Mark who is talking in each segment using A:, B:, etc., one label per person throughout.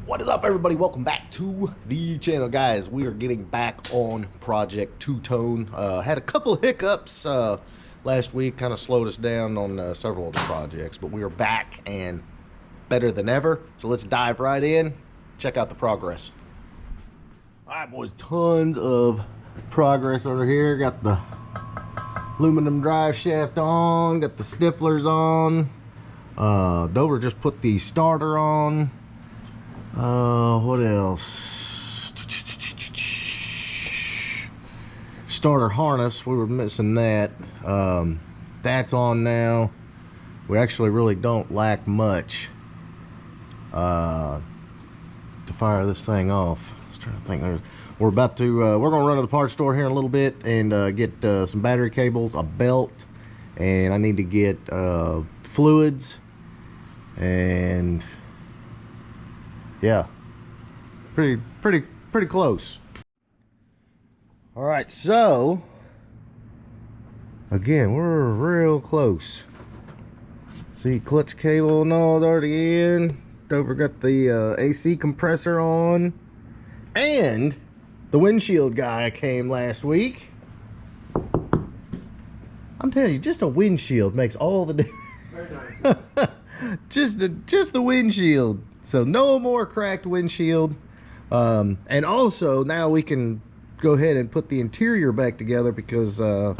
A: What is up, everybody? Welcome back to the channel, guys. We are getting back on Project Two-Tone. Had a couple hiccups last week, kind of slowed us down on several of the projects, but we are back and better than ever. So let's dive right in, check out the progress. All right, boys, tons of progress over here. Got the aluminum drive shaft on, got the stiflers on. Dover just put the starter on. What else? Starter harness, we were missing that. That's on now. We actually really don't lack much to fire this thing off. I was trying to think. We're about to we're gonna run to the parts store here in a little bit and get some battery cables, a belt, and I need to get fluids, and yeah, pretty close. All right, so again, we're real close. See, clutch cable and all already in. Dover got the AC compressor on, and the windshield guy came last week. I'm telling you, just a windshield makes all the difference. Very nice. just the windshield. So no more cracked windshield. And also now we can go ahead and put the interior back together because we're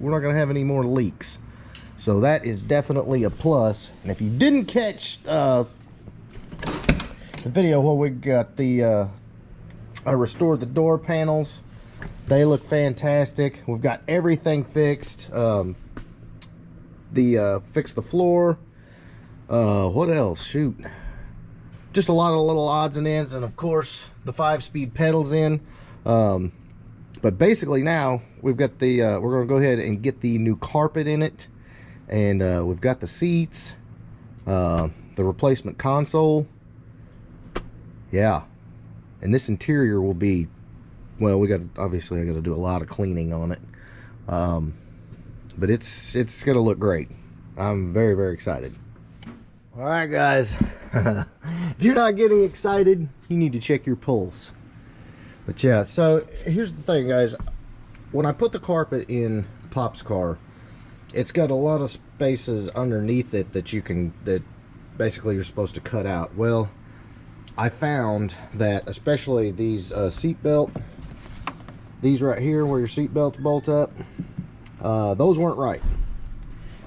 A: not going to have any more leaks. So that is definitely a plus. And if you didn't catch the video where we got the I restored the door panels, they look fantastic. We've got everything fixed. Fixed the floor. What else? Shoot. Just a lot of little odds and ends, and of course the 5-speed pedals in. But basically now we've got the we're going to go ahead and get the new carpet in it, and we've got the seats, the replacement console. Yeah, and this interior will be, well, we got, obviously I got to do a lot of cleaning on it, but it's gonna look great. I'm very excited. All right, guys. If you're not getting excited, you need to check your pulse. But yeah, so here's the thing, guys. When I put the carpet in Pop's car, it's got a lot of spaces underneath it that basically you're supposed to cut out. Well, I found that especially these seat belt, these right here where your seat belts bolt up, those weren't right.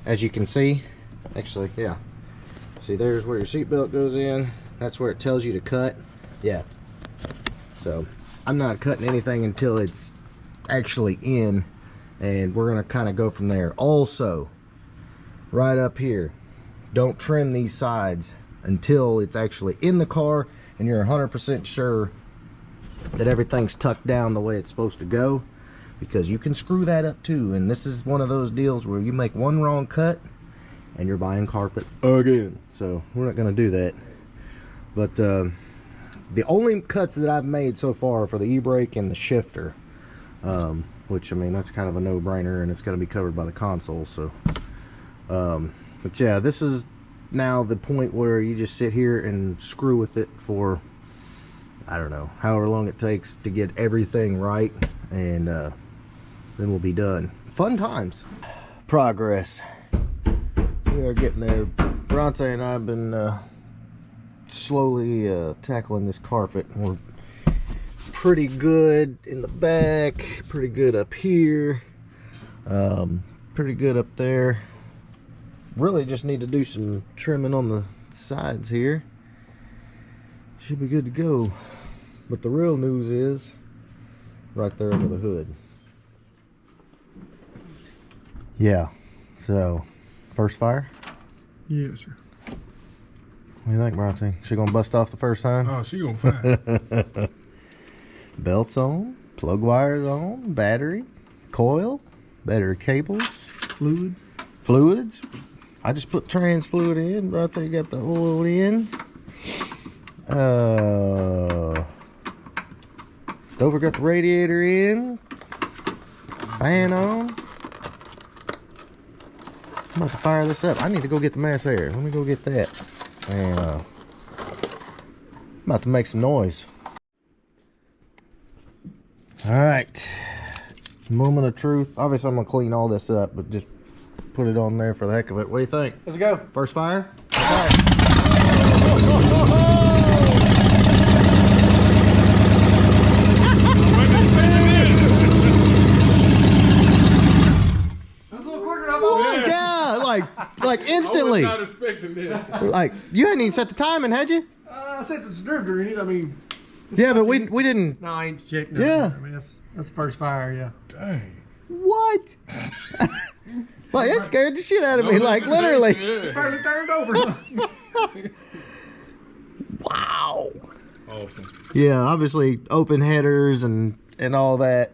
A: As you can see, actually, yeah. See, there's where your seatbelt goes in. That's where it tells you to cut. Yeah. So I'm not cutting anything until it's actually in, and we're gonna kind of go from there. Also, right up here, don't trim these sides until it's actually in the car and you're 100% sure that everything's tucked down the way it's supposed to go, because you can screw that up too. And this is one of those deals where you make one wrong cut and you're buying carpet again. So we're not going to do that. But the only cuts that I've made so far are for the e-brake and the shifter, which, I mean, that's kind of a no-brainer, and it's going to be covered by the console. So but yeah, this is now the point where you just sit here and screw with it for, I don't know, however long it takes to get everything right, and then we'll be done. Fun times. Progress. We are getting there. Bronte and I have been slowly tackling this carpet. We're pretty good in the back, pretty good up here, pretty good up there. Really just need to do some trimming on the sides here. Should be good to go. But the real news is right there under the hood. Yeah, so first fire?
B: Yes, sir.
A: What do you think, Bronte? She gonna bust off the first time?
B: Oh, she gonna fire.
A: Belts on, plug wires on, battery, coil, battery cables, fluids. I just put trans fluid in. Bronte got the oil in. Dover got the radiator in. Fan on. I'm about to fire this up. I need to go get the mass air. Let me go get that. And about to make some noise. All right, moment of truth. Obviously, I'm gonna clean all this up, but just put it on there for the heck of it. What do you think?
B: Let's go.
A: First fire?
B: All
A: Yeah, like instantly.
C: I was not expecting that.
A: Like you hadn't even set the timing, had you?
B: I set the distributor in it. I mean,
A: Yeah, but we didn't.
B: no, I ain't checking.
A: Yeah.
B: I mean, that's first fire. Yeah.
C: Dang.
A: What? Like that scared the shit out of me. Like literally.
C: Yeah.
B: Barely turned over.
A: Wow.
C: Awesome.
A: Yeah, obviously open headers and all that.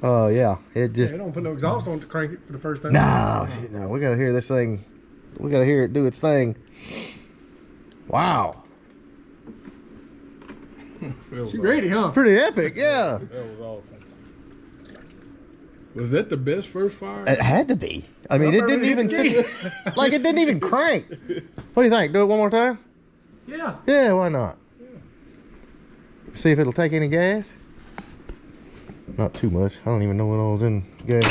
A: Oh yeah, it just.
B: They don't put no exhaust on to crank it for the first time.
A: No, shit, no. We gotta hear this thing. We gotta hear it do its thing. Wow.
B: She ready, huh?
A: Pretty epic, yeah.
C: That was awesome. Was that the best first fire?
A: It had to be. I mean, it didn't even sit. Like it didn't even crank. What do you think? Do it one more time?
B: Yeah.
A: Yeah, why not? See if it'll take any gas. Not too much. I don't even know what all's in gas.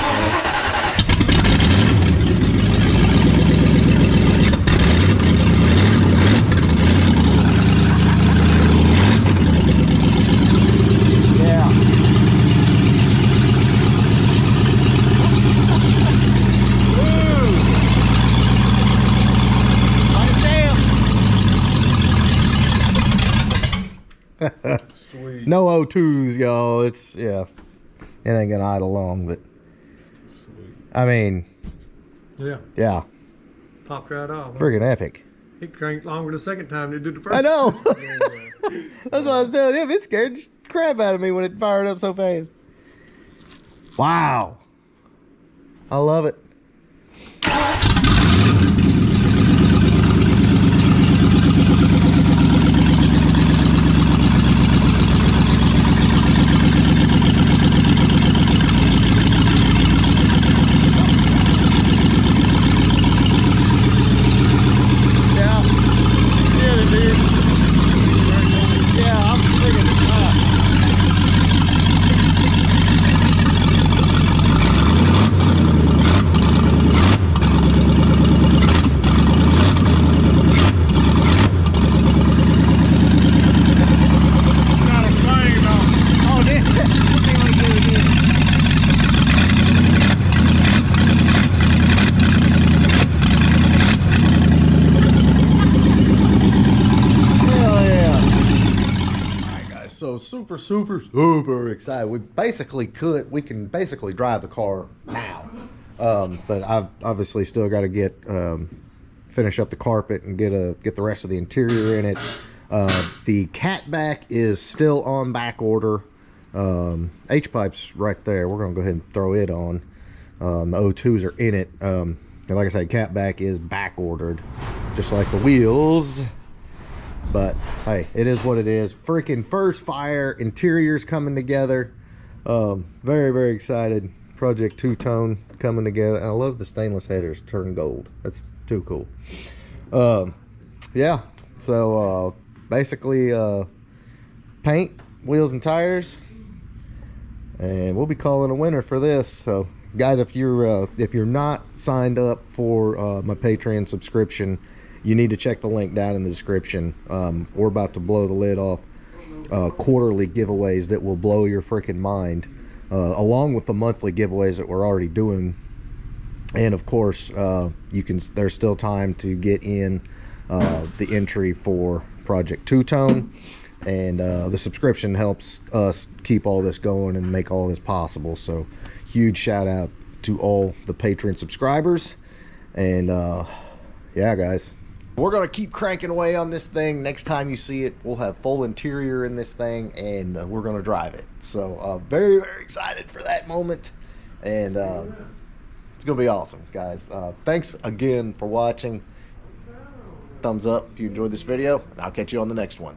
A: Yeah.
C: Sweet.
A: No O2s, y'all. It's, yeah. It ain't gonna idle long, but
C: Sweet.
A: I mean,
B: Yeah.
A: yeah.
B: Popped right off.
A: Friggin' epic.
B: It cranked longer the second time than it did the first.
A: I know. That's what I was telling him. It scared the crap out of me when it fired up so fast. Wow. I love it. Super excited. We can basically drive the car now, but I've obviously still got to get finish up the carpet and get the rest of the interior in it. The catback is still on back order. H pipe's right there. We're gonna go ahead and throw it on. The O2s are in it, and like I said, catback is back ordered, just like the wheels. But hey, it is what it is. Freaking first fire, interiors coming together. Very excited. Project two-tone coming together. I love the stainless headers turn gold. That's too cool. Yeah, so basically paint, wheels and tires, and we'll be calling a winner for this. So guys, if you're not signed up for my Patreon subscription, you need to check the link down in the description. We're about to blow the lid off quarterly giveaways that will blow your freaking mind, along with the monthly giveaways that we're already doing. And of course, there's still time to get in the entry for Project Two-Tone, and the subscription helps us keep all this going and make all this possible. So huge shout out to all the Patreon subscribers. And yeah, guys, we're gonna keep cranking away on this thing. Next time you see it, we'll have full interior in this thing, and we're gonna drive it. So very excited for that moment, and it's gonna be awesome, guys. Thanks again for watching. Thumbs up if you enjoyed this video, and I'll catch you on the next one.